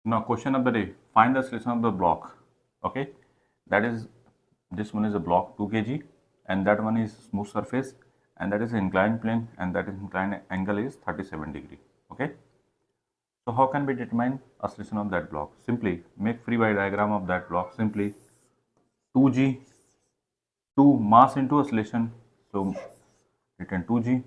Now question of the day, find the solution of the block. Okay, that is, this one is a block 2 kg and that one is smooth surface and that is inclined plane and that is inclined angle is 37 degree. Okay, so how can we determine a solution of that block? Simply make free body diagram of that block. Simply 2g, 2 mass into a solution, so written 2g.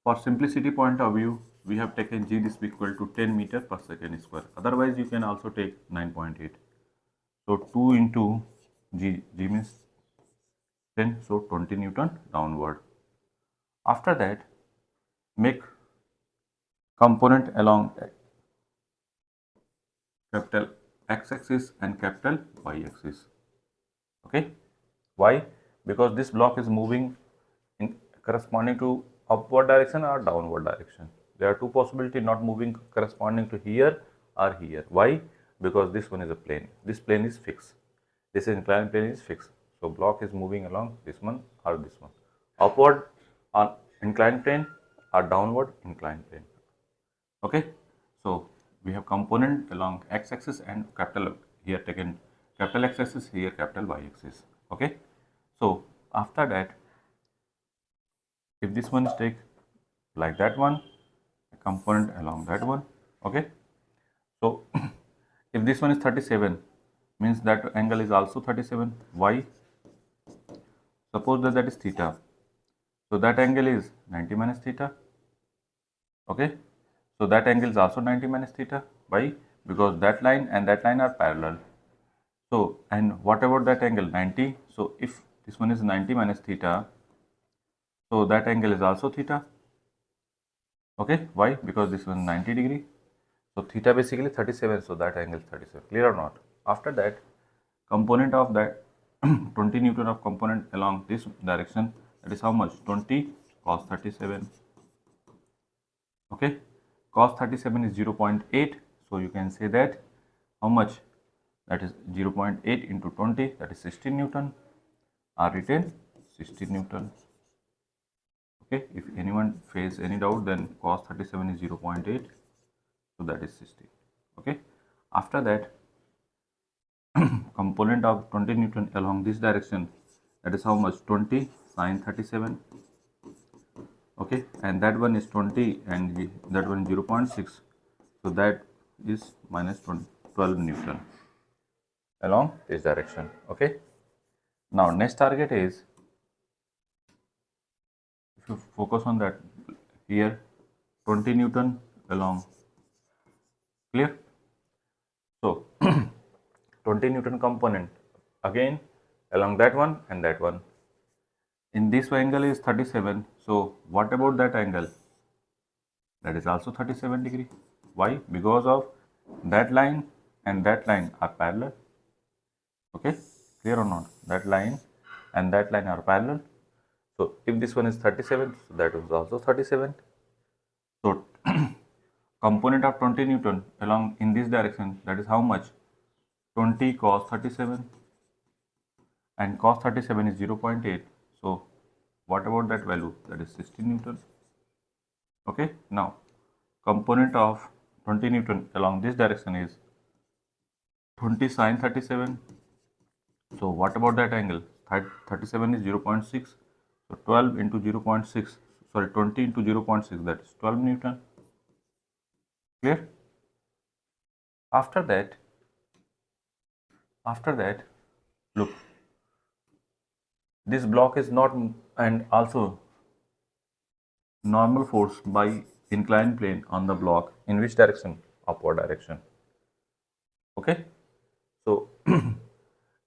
For simplicity point of view, we have taken g this equal to 10 meter per second square. Otherwise, you can also take 9.8. So 2 into g means 10, so 20 Newton downward. After that, make component along capital X axis and capital Y axis. Okay, why? Because this block is moving in corresponding to upward direction or downward direction. There are two possibilities, not moving corresponding to here or here. Why? Because this one is a plane. This plane is fixed. This inclined plane is fixed. So block is moving along this one or this one. Upward on inclined plane or downward inclined plane. Okay. So we have component along x axis and capital, here taken capital X axis, here capital Y axis. Okay. So after that, if this one is take like that one, a component along that one. Okay. So if this one is 37, means that angle is also 37. Why? Suppose that is theta. So that angle is 90 minus theta. Okay. So that angle is also 90 minus theta. Why? Because that line and that line are parallel. So, and what about that angle? 90. So if this one is 90 minus theta, so that angle is also theta. Okay. Why? Because this one 90 degree. So theta basically 37. So that angle is 37. Clear or not? After that, component of that 20 Newton of component along this direction, that is how much? 20 cos 37. Okay. Cos 37 is 0.8. So you can say that how much? That is 0.8 into 20, that is 16 Newton. Are written 16 Newton. Okay, if anyone face any doubt, then cos 37 is 0.8, so that is 16. Okay, after that, component of 20 Newton along this direction, that is how much? 20 sin 37. Okay, and that one is 20 and that one is 0.6, so that is minus 12 Newton along this direction. Okay, now next target is, if you focus on that, here 20 Newton along. Clear? So 20 Newton component again along that one and that one. In this angle is 37. So what about that angle? That is also 37 degree. Why? Because of that line and that line are parallel. Okay, clear or not? That line and that line are parallel. So if this one is 37, so that is also 37. So component of 20 Newton along in this direction, that is how much? 20 cos 37, and cos 37 is 0.8. So what about that value? That is 16 Newton. Okay, now component of 20 Newton along this direction is 20 sin 37. So what about that angle? 37 is 0.6. So 12 into 0.6, sorry, 20 into 0.6, that is 12 Newton. Clear? After that, look, this block is not, and also normal force by inclined plane on the block in which direction? Upward direction. Okay, so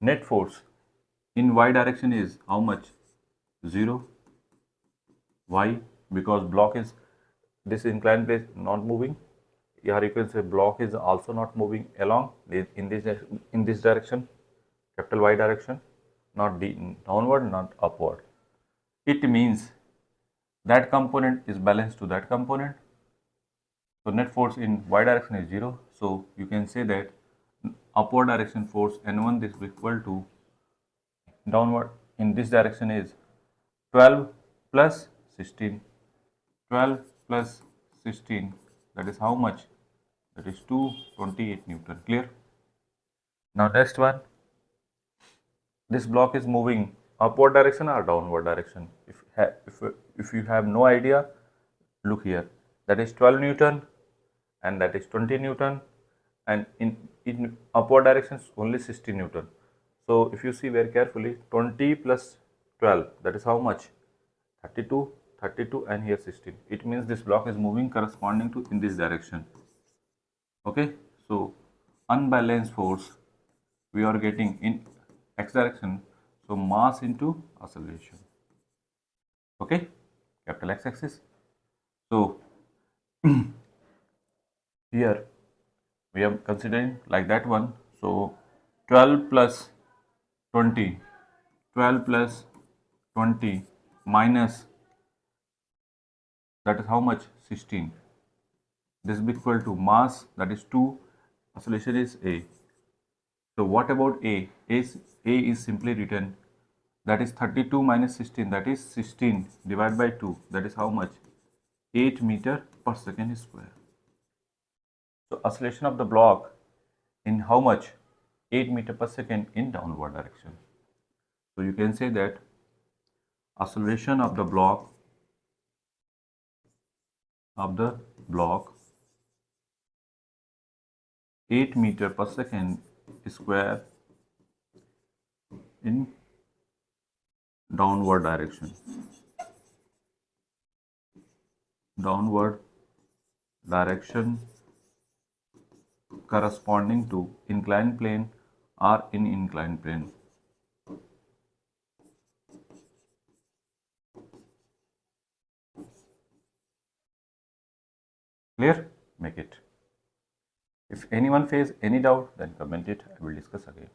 net force in y direction is how much? 0. Why? Because block is, this inclined plane not moving. Here you can say block is also not moving along in this direction, capital Y direction, not downward, not upward. It means that component is balanced to that component. So net force in y direction is 0. So you can say that upward direction force N1 is equal to downward in this direction is 12 plus 16. 12 plus 16, that is how much? that is 228 Newton. Clear? Now next one, this block is moving upward direction or downward direction. If you have no idea, look here, that is 12 Newton and that is 20 Newton, and in upward direction only 60 Newton. So if you see very carefully, 20 plus 12, that is how much? 32, 32 and here 16. It means this block is moving corresponding to in this direction. Okay, so unbalanced force we are getting in x direction, so mass into acceleration. Okay, capital X axis. So here we are considering like that one. So 12 plus 20, 12 plus 20 minus, that is how much? 16. This is equal to mass, that is 2, acceleration is a. So what about a? A is simply written, that is 32 minus 16, that is 16 divided by 2, that is how much? 8 meter per second square. So acceleration of the block in how much? 8 meter per second in downward direction. So you can say that acceleration of the block 8 meter per second square in downward direction. Downward direction corresponding to inclined plane or in inclined plane. Clear? Make it. If anyone faces any doubt, then comment it. I will discuss again.